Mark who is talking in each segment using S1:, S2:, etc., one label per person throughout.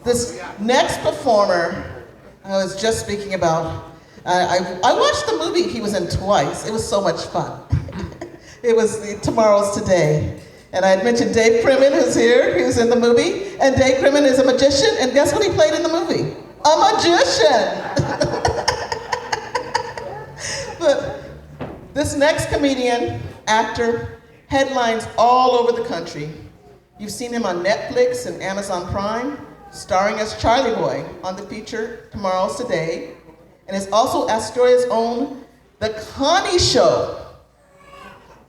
S1: This next performer, I was just speaking about, I watched the movie he was in twice. It was so much fun. It was Tomorrow's Today. And I had mentioned Dave Crimmon, who's here, he was in the movie. And Dave Crimmon is a magician, and guess what he played in the movie? A magician! But this next comedian, actor, headlines all over the country. You've seen him on Netflix and Amazon Prime, starring as Charlie Boy on the feature Tomorrow's Today, and is also Astoria's own The Connie Show.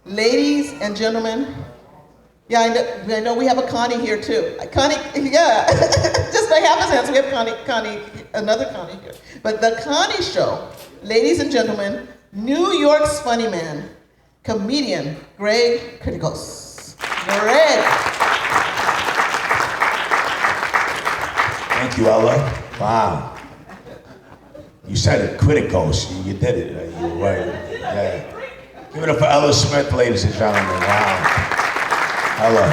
S1: Ladies and gentlemen, yeah, I know we have a Connie here too. Connie, yeah, just by half a chance we have Connie, another Connie here. But The Connie Show, ladies and gentlemen, New York's funny man, comedian Greg Kritikos. Greg.
S2: Thank you, Ella. Wow. You said it, Kritikos. You did it. You were right. Yeah. Give it up for Ella Smith, ladies and gentlemen. Wow. Ella.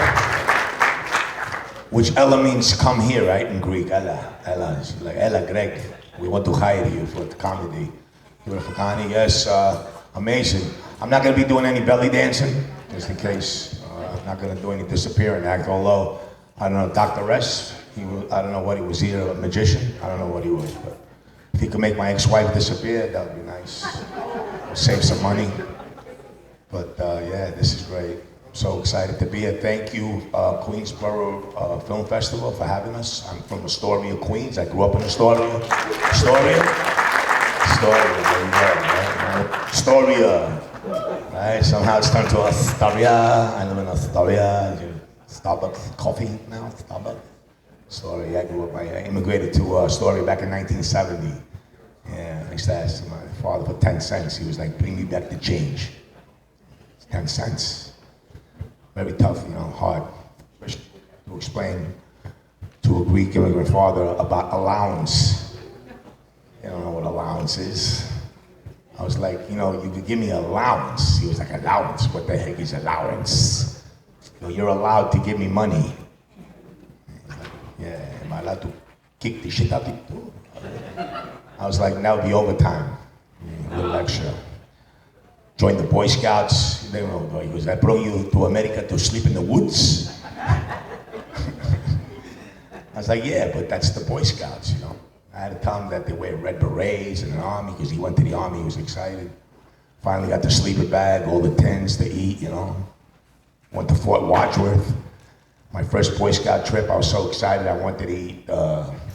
S2: Which Ella means come here, right? In Greek. Ella. Ella. She's like, Ella, Greg. We want to hire you for the comedy. Give it up for Connie. Yes, amazing. I'm not going to be doing any belly dancing, just in case. I'm not going to do any disappearing act, although, I don't know, Dr. S, I don't know what he was, either a magician, I don't know what he was, but if he could make my ex-wife disappear, that would be nice. Save some money. But yeah, this is great. I'm so excited to be here. Thank you, Queensboro Film Festival, for having us. I'm from Astoria, Queens. I grew up in Astoria. Astoria, there you go, right? Astoria, right? Somehow it's turned to Astoria. I live in Astoria. Starbucks coffee now, Starbucks. Astoria, I grew up, I immigrated to Astoria back in 1970. Yeah, I used to ask my father for 10 cents. He was like, bring me back the change. 10 cents. Very tough, you know, hard to explain to a Greek immigrant father about allowance. You don't know what allowance is. I was like, you know, you could give me allowance. He was like, allowance? What the heck is allowance? You know, you're allowed to give me money. Yeah, am I allowed to kick the shit out of you? I was like, that would be overtime. A little extra. Joined the Boy Scouts. They don't know, he was, I brought you to America to sleep in the woods. I was like, yeah, but that's the Boy Scouts, you know. I had to tell him that they wear red berets in an army, because he went to the army, he was excited. Finally got the sleeper bag, all the tins to eat, you know. Went to Fort Wadsworth. My first Boy Scout trip, I was so excited. I wanted to eat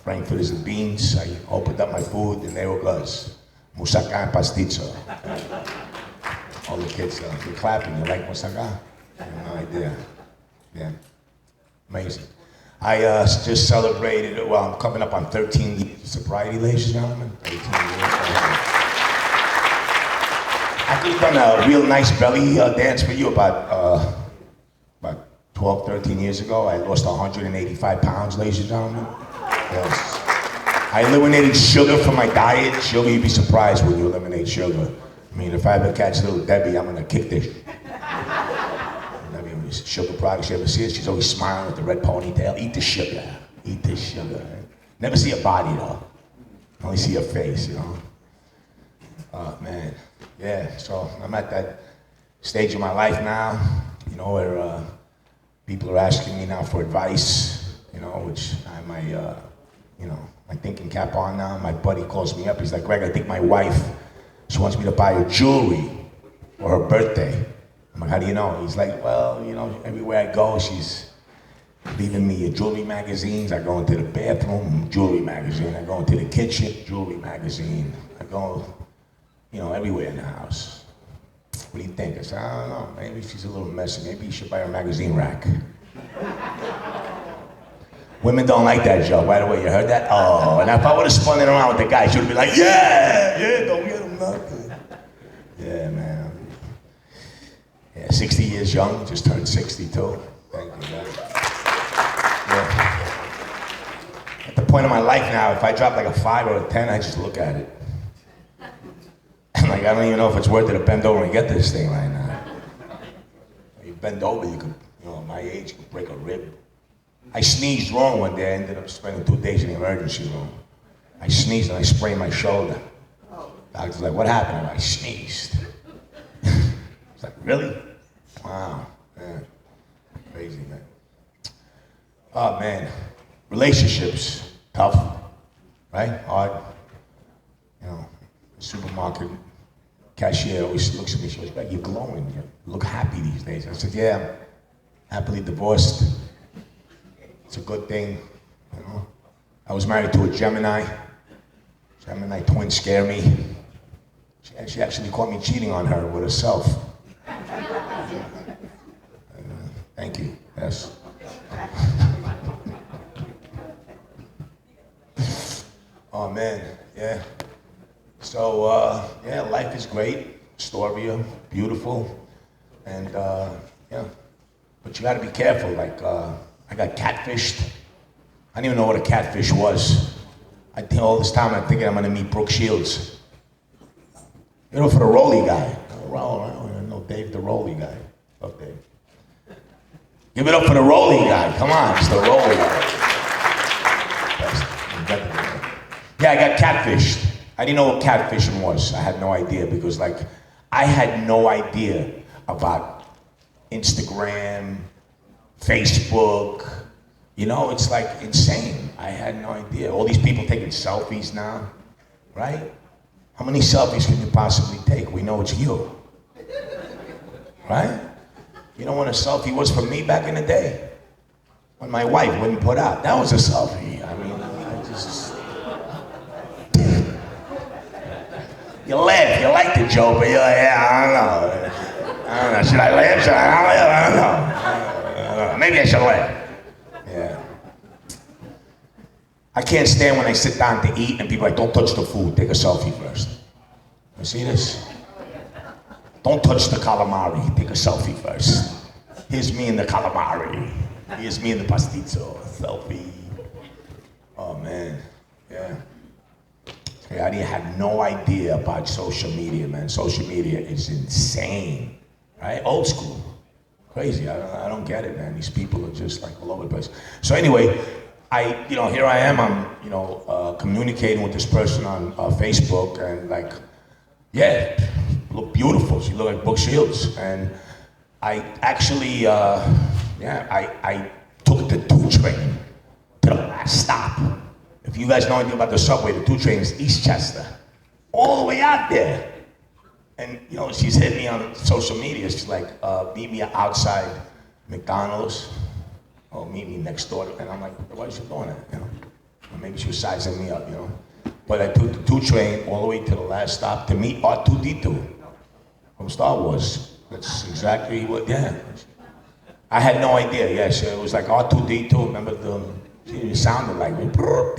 S2: frankfurters and beans. I opened up my food, and there it was. Moussaka and pasticho. All the kids, they're clapping. You like moussaka? I have no idea. Yeah, amazing. I just celebrated, well, I'm coming up on 13 years of sobriety, ladies and gentlemen. 18 years. I could have done a real nice belly dance for you about 12, 13 years ago. I lost 185 pounds, ladies and gentlemen. Yes. I eliminated sugar from my diet. Sugar, you'd be surprised when you eliminate sugar. I mean, if I ever catch little Debbie, I'm gonna kick this. I mean, sugar products, you ever see her? She's always smiling with the red ponytail. Eat the sugar, eat the sugar. Never see her body though. Only see her face, you know. Oh man, yeah, so I'm at that stage of my life now, you know, where people are asking me now for advice, you know, which I have my, you know, my thinking cap on now. My buddy calls me up, he's like, Greg, I think my wife, she wants me to buy her jewelry for her birthday. I'm like, how do you know? He's like, well, you know, everywhere I go, she's leaving me jewelry magazines. I go into the bathroom, jewelry magazine. I go into the kitchen, jewelry magazine. I go, you know, everywhere in the house. What do you think? I said, I don't know, maybe she's a little messy. Maybe you should buy her a magazine rack. Women don't like that joke. By the way, you heard that? Oh, and if I would have spun it around with the guy, she would have been like, yeah, don't get him nothing. Yeah, man. Yeah, 60 years young, just turned 62. Thank you, man. Yeah. At the point of my life now, if I drop like a 5 or a 10, I just look at it. Like, I don't even know if it's worth it to bend over and get this thing right now. You bend over, you could, you know, at my age, you could break a rib. I sneezed wrong one day. I ended up spending 2 days in the emergency room. I sneezed and I sprained my shoulder. Doctor's like, what happened? I sneezed. It's like, really? Wow, man. Crazy, man. Oh, man. Relationships, tough, right? Hard. You know, supermarket cashier always looks at me, she goes, "Greg, you're glowing. You look happy these days." I said, "Yeah, I'm happily divorced. It's a good thing, you know. I was married to a Gemini. Gemini twins scare me. She actually caught me cheating on her with herself." Thank you, yes. Oh man, yeah. So, yeah, life is great. Astoria, beautiful. And, yeah. But you gotta be careful, like, I got catfished. I didn't even know what a catfish was. I think all this time I'm thinking I'm gonna meet Brooke Shields. You know, for the Rolly guy. No, Dave the Rolly guy. Fuck Dave. Give it up for the Rolly guy. Come on, it's the Rolly guy. Yeah, I got catfished. I didn't know what catfishing was. I had no idea because, like, I had no idea about Instagram, Facebook. You know, it's like insane. I had no idea. All these people taking selfies now, right? How many selfies can you possibly take? We know it's you, right? You know when a selfie was for me back in the day? When my wife wouldn't put out. That was a selfie. I mean, I just... You laugh, you like the joke, but you're like, yeah, I don't know. Should I laugh? Should I not laugh? I don't know. Maybe I should laugh. Yeah. I can't stand when I sit down to eat and people are like, don't touch the food, take a selfie first. You see this? Don't touch the calamari, take a selfie first. Here's me in the calamari. Here's me in the pastizo, selfie. Oh man, yeah. I had no idea about social media, man. Social media is insane, right? Old school, crazy. I don't get it, man. These people are just like all over the place. So anyway, here I am. I'm, communicating with this person on Facebook, and like, yeah, you look beautiful. She looked like Brooke Shields, and I actually, I took the 2 train to the last stop. If you guys know anything about the subway, the 2 train is Eastchester, all the way out there. And you know, she's hit me on social media. She's like, meet me outside McDonald's, or meet me next door. And I'm like, why is she doing that? You know, or maybe she was sizing me up, you know. But I took the 2 train all the way to the last stop to meet R2-D2 from Star Wars. That's exactly what, yeah. I had no idea, yes. It was like R2-D2, remember it sounded like me.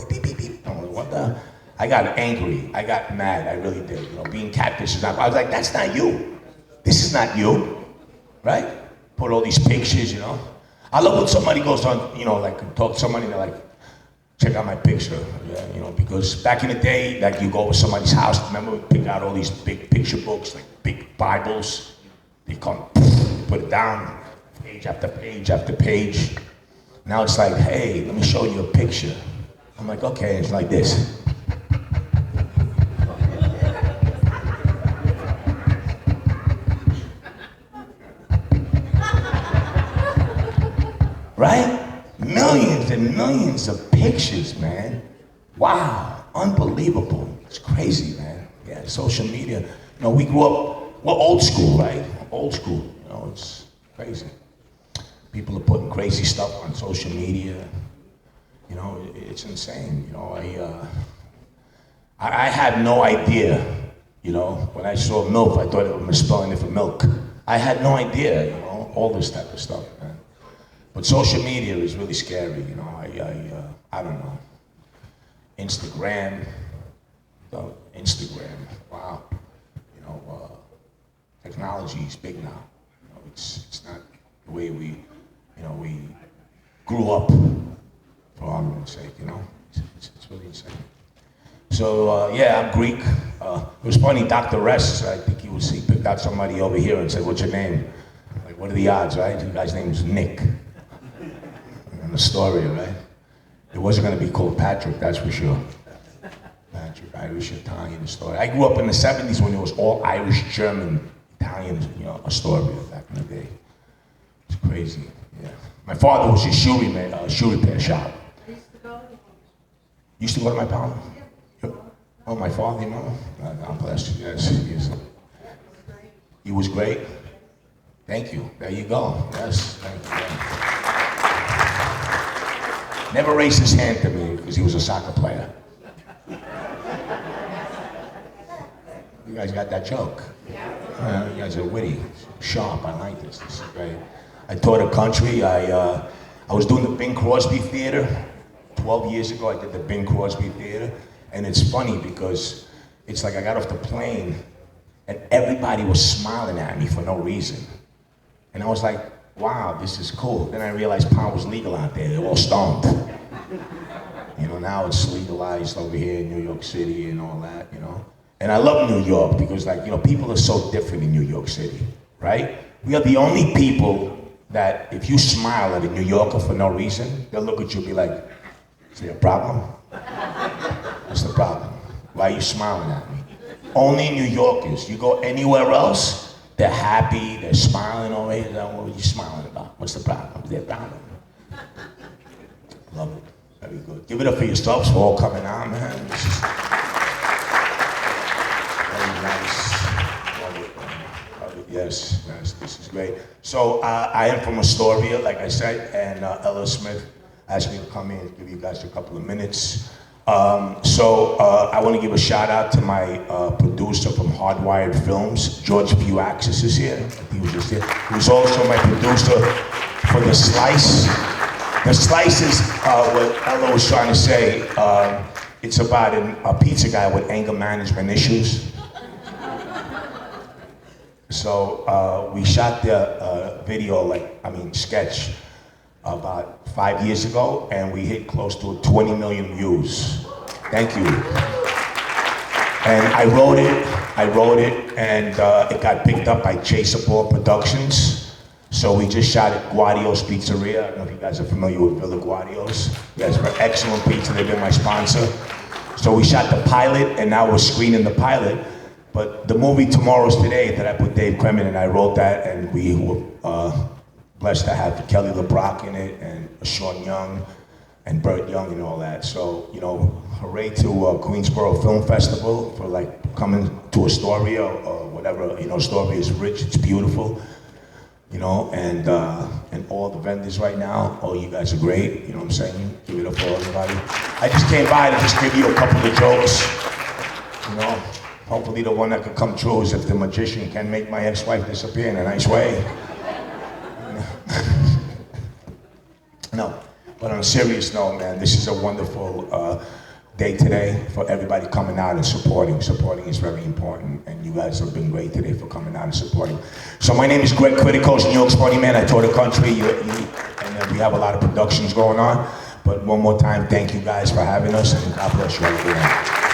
S2: Beep, beep, beep. I'm like, what the? I got angry. I got mad. I really did. You know, being catfished is not. I was like, that's not you. This is not you, right? Put all these pictures, you know. I love when somebody goes on, you know, like talk to somebody and they're like, check out my picture, yeah, you know, because back in the day, like you go over somebody's house. Remember, we pick out all these big picture books, like big Bibles. They come, put it down, page after page after page. Now it's like, hey, let me show you a picture. I'm like, okay, it's like this. Right? Millions and millions of pictures, man. Wow, unbelievable. It's crazy, man. Yeah, social media. You know, we grew up, we're old school, right? Old school, you know, it's crazy. People are putting crazy stuff on social media. You know, it's insane. You know, I had no idea. You know, when I saw MILF, I thought it was misspelling it for milk. I had no idea. You know, all this type of stuff, man. But social media is really scary. You know, I don't know. Instagram, wow. You know, technology is big now. You know, it's not the way we grew up, for argument's sake, you know? It's really insane. So, yeah, I'm Greek. It was funny, Dr. Rest, I think he picked out somebody over here and said, what's your name? Like, what are the odds, right? The guy's name is Nick. And Astoria, right? It wasn't going to be called Patrick, that's for sure. Patrick, Irish, Italian, Astoria. I grew up in the 70s when it was all Irish, German, Italian, Astoria back in the day. It's crazy, yeah. My father was a shoe repair shop. Used to go to my father? Oh, my father, you know? God bless you, yes. He was great. Thank you. There you go. Yes, thank you. Never raised his hand to me because he was a soccer player. You guys got that joke? You guys are witty, sharp. I like this. This is great. I toured the country. I was doing the Bing Crosby Theater 12 years ago. I did the Bing Crosby Theater, and it's funny because it's like I got off the plane, and everybody was smiling at me for no reason. And I was like, wow, this is cool. Then I realized pot was legal out there. They're all stoned. Now it's legalized over here in New York City and all that, And I love New York because, people are so different in New York City, right? We are the only people that if you smile at a New Yorker for no reason, they'll look at you and be like, is there a problem? What's the problem? Why are you smiling at me? Only New Yorkers. You go anywhere else, they're happy, they're smiling over here. What are you smiling about? What's the problem? Is there a problem? Love it. Very good. Give it up for yourselves for all coming out, man. This is very nice. Love it. Love it. Yes, this is great. So I am from Astoria, like I said, and Ella Smith asked me to come in and give you guys a couple of minutes. I want to give a shout out to my producer from Hardwired Films, George Puaxis is here. He was just here. He was also my producer for The Slice. The Slice is what Ella was trying to say. It's about a pizza guy with anger management issues. So we shot the sketch about 5 years ago, and we hit close to 20 million views. Thank you. And I wrote it, and it got picked up by Chaserball Productions. So we just shot at Guardio's Pizzeria. I don't know if you guys are familiar with Villa Guardio's. You guys are excellent pizza, they've been my sponsor. So we shot the pilot, and now we're screening the pilot. But the movie Tomorrow's Today that I put Dave Kremen and I wrote that, and we were blessed to have Kelly LeBrock in it, and Sean Young, and Burt Young and all that. So, hooray to Queensboro Film Festival for coming to Astoria or whatever. Astoria is rich, it's beautiful. And all the vendors right now, all you guys are great, you know what I'm saying? Give it up for everybody. I just came by to just give you a couple of jokes, Hopefully the one that could come true is if the magician can make my ex-wife disappear in a nice way. No, but on a serious note, man, this is a wonderful day today for everybody coming out and supporting. Supporting is very important, and you guys have been great today for coming out and supporting. So my name is Greg Kritikos, New York's Funny Man. I tour the country, and we have a lot of productions going on. But one more time, thank you guys for having us, and God bless you all.